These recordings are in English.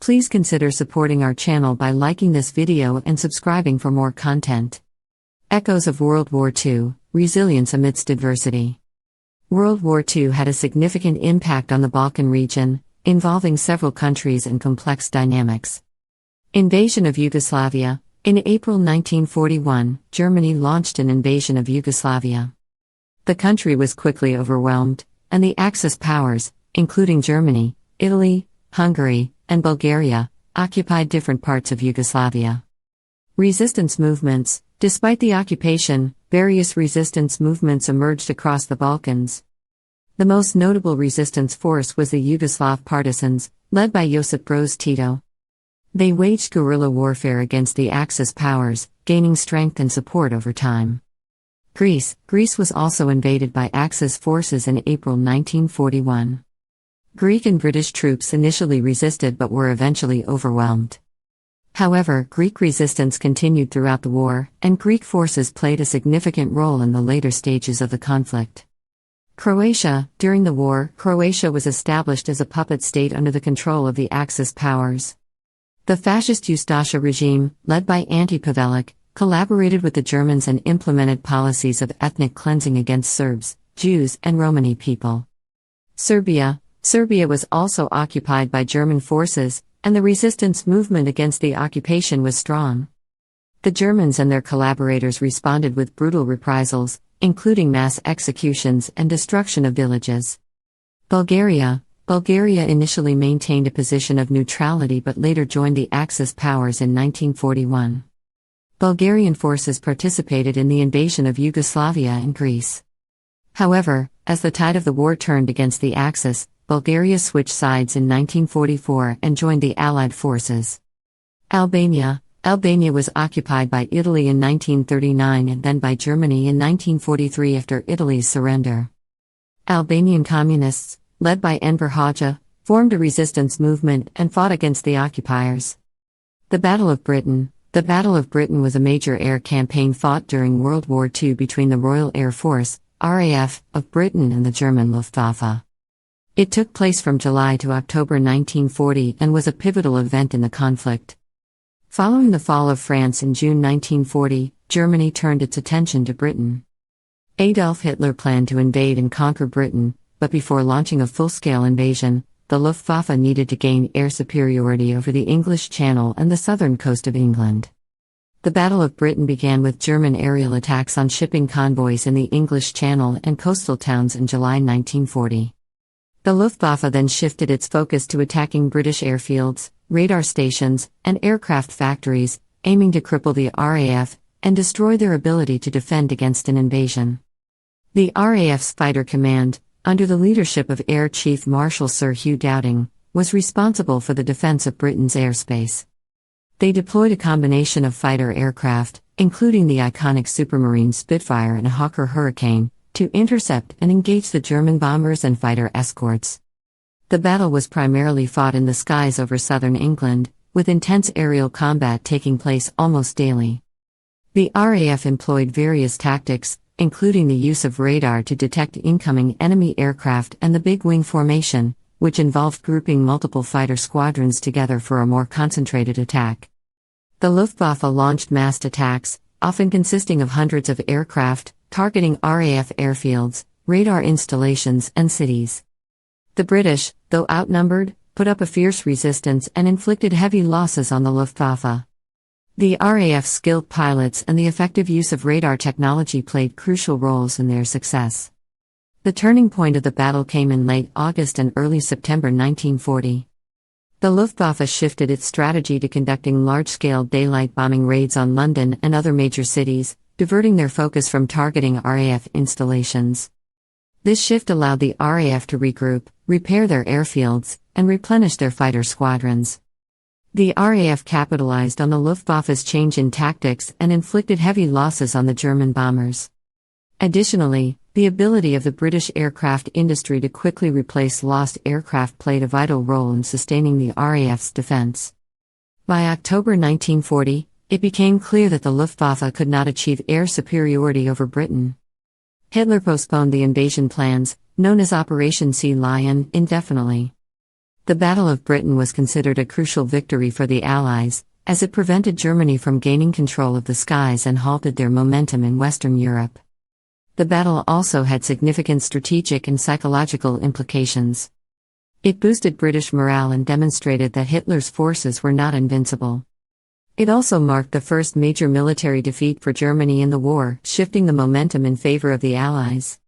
Please consider supporting our channel by liking this video and subscribing for more content. Echoes of World War II, Resilience amidst adversity. World War II had a significant impact on the Balkan region, involving several countries and complex dynamics. Invasion of Yugoslavia. In April 1941, Germany launched an invasion of Yugoslavia. The country was quickly overwhelmed, and the Axis powers, including Germany, Italy, Hungary, and Bulgaria, occupied different parts of Yugoslavia. Resistance movements. Despite the occupation, various resistance movements emerged across the Balkans. The most notable resistance force was the Yugoslav partisans, led by Josip Broz Tito. They waged guerrilla warfare against the Axis powers, gaining strength and support over time. Greece was also invaded by Axis forces in April 1941. Greek and British troops initially resisted but were eventually overwhelmed. However, Greek resistance continued throughout the war, and Greek forces played a significant role in the later stages of the conflict. Croatia. During the war, Croatia was established as a puppet state under the control of the Axis powers. The fascist Ustasha regime, led by Ante Pavelic, collaborated with the Germans and implemented policies of ethnic cleansing against Serbs, Jews, and Romani people. Serbia was also occupied by German forces, and the resistance movement against the occupation was strong. The Germans and their collaborators responded with brutal reprisals, including mass executions and destruction of villages. Bulgaria initially maintained a position of neutrality but later joined the Axis powers in 1941. Bulgarian forces participated in the invasion of Yugoslavia and Greece. However, as the tide of the war turned against the Axis, Bulgaria switched sides in 1944 and joined the Allied forces. Albania was occupied by Italy in 1939 and then by Germany in 1943 after Italy's surrender. Albanian communists, led by Enver Hoxha, formed a resistance movement and fought against the occupiers. The Battle of Britain was a major air campaign fought during World War II between the Royal Air Force, RAF, of Britain and the German Luftwaffe. It took place from July to October 1940 and was a pivotal event in the conflict. Following the fall of France in June 1940, Germany turned its attention to Britain. Adolf Hitler planned to invade and conquer Britain, but before launching a full-scale invasion, the Luftwaffe needed to gain air superiority over the English Channel and the southern coast of England. The Battle of Britain began with German aerial attacks on shipping convoys in the English Channel and coastal towns in July 1940. The Luftwaffe then shifted its focus to attacking British airfields, radar stations, and aircraft factories, aiming to cripple the RAF and destroy their ability to defend against an invasion. The RAF's fighter command, under the leadership of Air Chief Marshal Sir Hugh Dowding, was responsible for the defense of Britain's airspace. They deployed a combination of fighter aircraft, including the iconic Supermarine Spitfire and Hawker Hurricane, to intercept and engage the German bombers and fighter escorts. The battle was primarily fought in the skies over southern England, with intense aerial combat taking place almost daily. The RAF employed various tactics, including the use of radar to detect incoming enemy aircraft and the big wing formation, which involved grouping multiple fighter squadrons together for a more concentrated attack. The Luftwaffe launched massed attacks, often consisting of hundreds of aircraft, targeting RAF airfields, radar installations, and cities. The British, though outnumbered, put up a fierce resistance and inflicted heavy losses on the Luftwaffe. The RAF's skilled pilots and the effective use of radar technology played crucial roles in their success. The turning point of the battle came in late August and early September 1940. The Luftwaffe shifted its strategy to conducting large-scale daylight bombing raids on London and other major cities, diverting their focus from targeting RAF installations. This shift allowed the RAF to regroup, repair their airfields, and replenish their fighter squadrons. The RAF capitalized on the Luftwaffe's change in tactics and inflicted heavy losses on the German bombers. Additionally, the ability of the British aircraft industry to quickly replace lost aircraft played a vital role in sustaining the RAF's defense. By October 1940, it became clear that the Luftwaffe could not achieve air superiority over Britain. Hitler postponed the invasion plans, known as Operation Sea Lion, indefinitely. The Battle of Britain was considered a crucial victory for the Allies, as it prevented Germany from gaining control of the skies and halted their momentum in Western Europe. The battle also had significant strategic and psychological implications. It boosted British morale and demonstrated that Hitler's forces were not invincible. It also marked the first major military defeat for Germany in the war, shifting the momentum in favor of the Allies.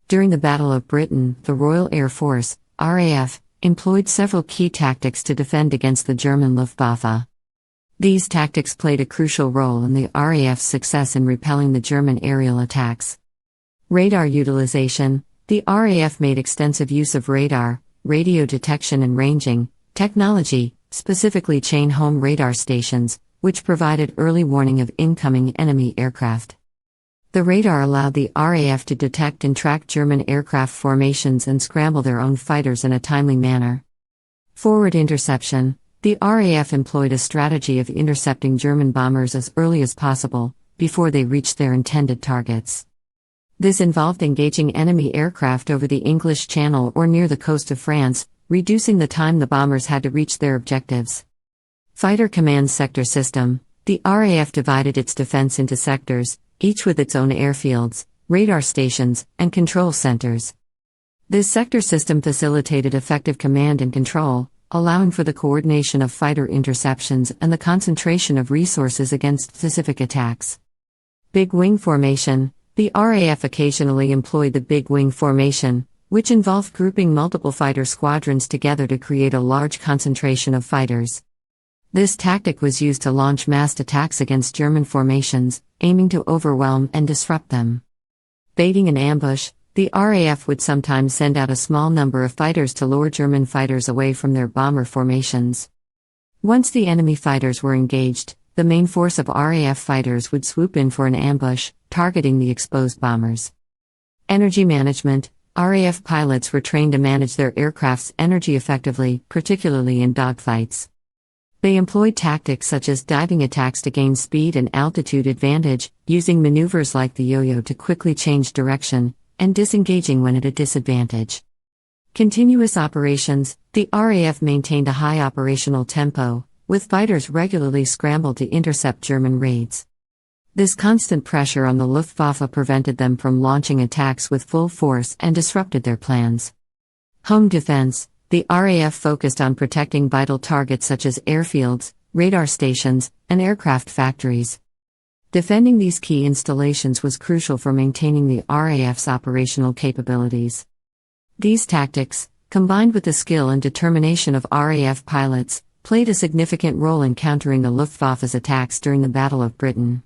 During the Battle of Britain, the Royal Air Force, RAF, employed several key tactics to defend against the German Luftwaffe. These tactics played a crucial role in the RAF's success in repelling the German aerial attacks. Radar utilization. The RAF made extensive use of radar, radio detection and ranging technology, specifically chain-home radar stations, which provided early warning of incoming enemy aircraft. The radar allowed the RAF to detect and track German aircraft formations and scramble their own fighters in a timely manner. Forward interception. The RAF employed a strategy of intercepting German bombers as early as possible, before they reached their intended targets. This involved engaging enemy aircraft over the English Channel or near the coast of France, reducing the time the bombers had to reach their objectives. Fighter Command Sector System. The RAF divided its defense into sectors, each with its own airfields, radar stations, and control centers. This sector system facilitated effective command and control, allowing for the coordination of fighter interceptions and the concentration of resources against specific attacks. Big Wing Formation. The RAF occasionally employed the Big Wing Formation, which involved grouping multiple fighter squadrons together to create a large concentration of fighters. This tactic was used to launch massed attacks against German formations, aiming to overwhelm and disrupt them. Baiting an ambush. The RAF would sometimes send out a small number of fighters to lure German fighters away from their bomber formations. Once the enemy fighters were engaged, the main force of RAF fighters would swoop in for an ambush, targeting the exposed bombers. Energy management. RAF pilots were trained to manage their aircraft's energy effectively, particularly in dogfights. They employed tactics such as diving attacks to gain speed and altitude advantage, using maneuvers like the yo-yo to quickly change direction, and disengaging when at a disadvantage. Continuous operations. The RAF maintained a high operational tempo, with fighters regularly scrambled to intercept German raids. This constant pressure on the Luftwaffe prevented them from launching attacks with full force and disrupted their plans. Home defense. The RAF focused on protecting vital targets such as airfields, radar stations, and aircraft factories. Defending these key installations was crucial for maintaining the RAF's operational capabilities. These tactics, combined with the skill and determination of RAF pilots, played a significant role in countering the Luftwaffe's attacks during the Battle of Britain.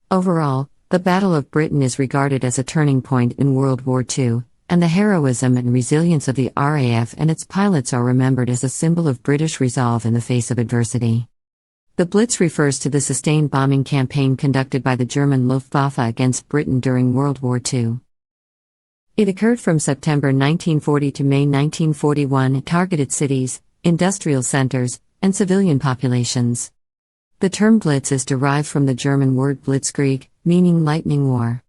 Overall, the Battle of Britain is regarded as a turning point in World War II, and the heroism and resilience of the RAF and its pilots are remembered as a symbol of British resolve in the face of adversity. The Blitz refers to the sustained bombing campaign conducted by the German Luftwaffe against Britain during World War II. It occurred from September 1940 to May 1941 and targeted cities, industrial centers, and civilian populations. The term Blitz is derived from the German word Blitzkrieg, meaning lightning war.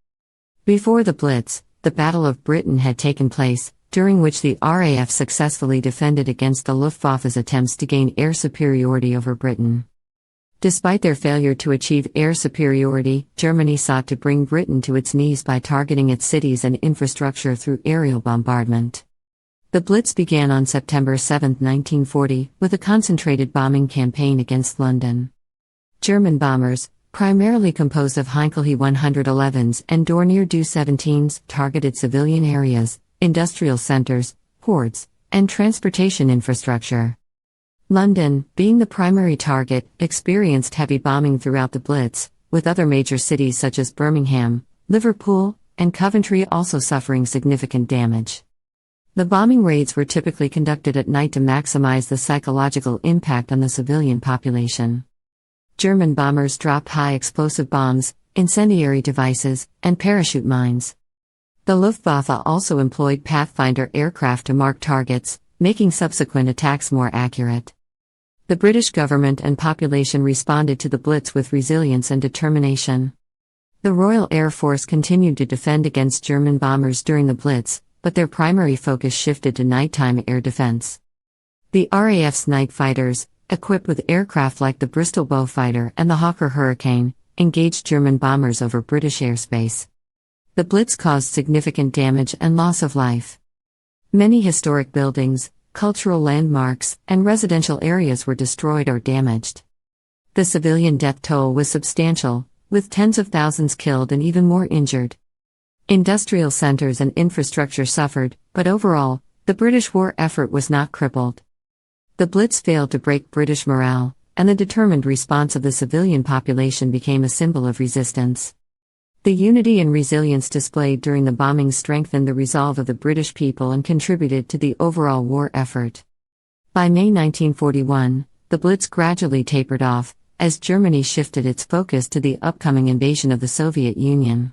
Before the Blitz, the Battle of Britain had taken place, during which the RAF successfully defended against the Luftwaffe's attempts to gain air superiority over Britain. Despite their failure to achieve air superiority, Germany sought to bring Britain to its knees by targeting its cities and infrastructure through aerial bombardment. The Blitz began on September 7, 1940, with a concentrated bombing campaign against London. German bombers, primarily composed of Heinkel He-111s and Dornier Do-17s, targeted civilian areas, industrial centers, ports, and transportation infrastructure. London, being the primary target, experienced heavy bombing throughout the Blitz, with other major cities such as Birmingham, Liverpool, and Coventry also suffering significant damage. The bombing raids were typically conducted at night to maximize the psychological impact on the civilian population. German bombers dropped high-explosive bombs, incendiary devices, and parachute mines. The Luftwaffe also employed Pathfinder aircraft to mark targets, making subsequent attacks more accurate. The British government and population responded to the Blitz with resilience and determination. The Royal Air Force continued to defend against German bombers during the Blitz, but their primary focus shifted to nighttime air defense. The RAF's night fighters, equipped with aircraft like the Bristol Beaufighter and the Hawker Hurricane, engaged German bombers over British airspace. The Blitz caused significant damage and loss of life. Many historic buildings, cultural landmarks, and residential areas were destroyed or damaged. The civilian death toll was substantial, with tens of thousands killed and even more injured. Industrial centers and infrastructure suffered, but overall, the British war effort was not crippled. The Blitz failed to break British morale, and the determined response of the civilian population became a symbol of resistance. The unity and resilience displayed during the bombing strengthened the resolve of the British people and contributed to the overall war effort. By May 1941, the Blitz gradually tapered off, as Germany shifted its focus to the upcoming invasion of the Soviet Union.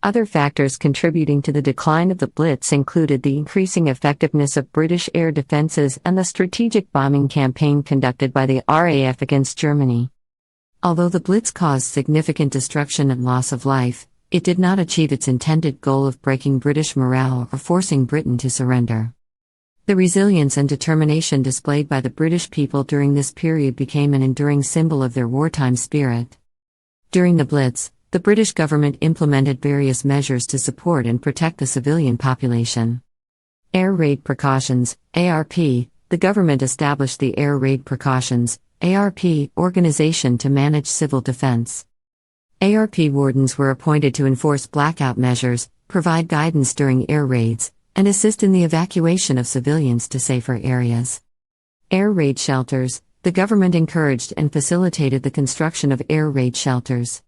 Other factors contributing to the decline of the Blitz included the increasing effectiveness of British air defenses and the strategic bombing campaign conducted by the RAF against Germany. Although the Blitz caused significant destruction and loss of life, it did not achieve its intended goal of breaking British morale or forcing Britain to surrender. The resilience and determination displayed by the British people during this period became an enduring symbol of their wartime spirit. During the Blitz, the British government implemented various measures to support and protect the civilian population. Air Raid Precautions, ARP. The government established the Air Raid Precautions, ARP, organization to manage civil defense. ARP wardens were appointed to enforce blackout measures, provide guidance during air raids, and assist in the evacuation of civilians to safer areas. Air raid shelters. The government encouraged and facilitated the construction of air raid shelters.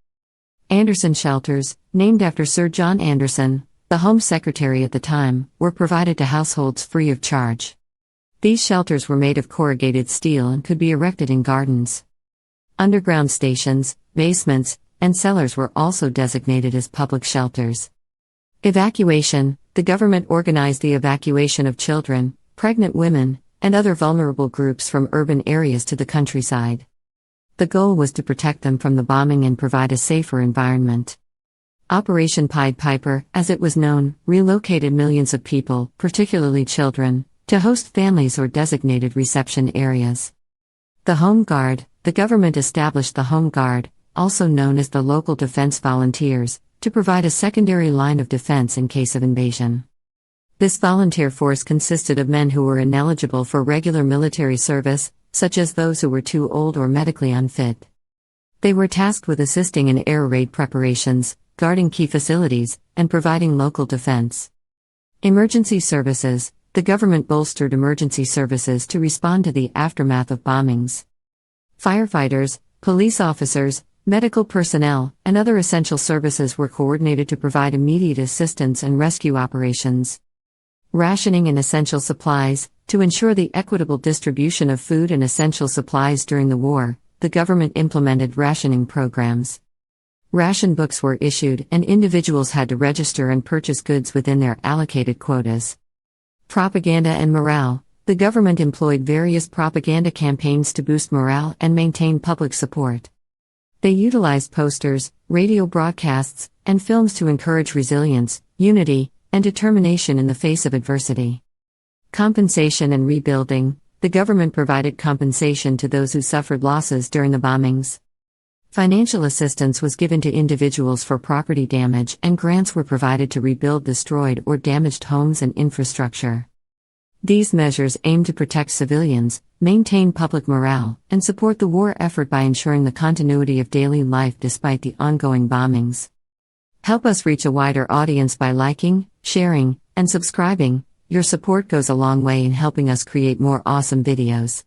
Anderson shelters, named after Sir John Anderson, the Home Secretary at the time, were provided to households free of charge. These shelters were made of corrugated steel and could be erected in gardens. Underground stations, basements, and cellars were also designated as public shelters. Evacuation. The government organized the evacuation of children, pregnant women, and other vulnerable groups from urban areas to the countryside. The goal was to protect them from the bombing and provide a safer environment. Operation Pied Piper, as it was known, relocated millions of people, particularly children, to host families or designated reception areas. The Home Guard. The government established the Home Guard, also known as the Local Defense Volunteers, to provide a secondary line of defense in case of invasion. This volunteer force consisted of men who were ineligible for regular military service, such as those who were too old or medically unfit. They were tasked with assisting in air raid preparations, guarding key facilities, and providing local defense. Emergency services. The government bolstered emergency services to respond to the aftermath of bombings. Firefighters, police officers, medical personnel, and other essential services were coordinated to provide immediate assistance and rescue operations. Rationing and essential supplies. To ensure the equitable distribution of food and essential supplies during the war, the government implemented rationing programs. Ration books were issued, and individuals had to register and purchase goods within their allocated quotas. Propaganda and morale. The government employed various propaganda campaigns to boost morale and maintain public support. They utilized posters, radio broadcasts, and films to encourage resilience, unity, and determination in the face of adversity. Compensation and rebuilding. The government provided compensation to those who suffered losses during the bombings. Financial assistance was given to individuals for property damage, and grants were provided to rebuild destroyed or damaged homes and infrastructure. These measures aimed to protect civilians, maintain public morale, and support the war effort by ensuring the continuity of daily life despite the ongoing bombings. Help us reach a wider audience by liking, sharing, and subscribing. Your support goes a long way in helping us create more awesome videos.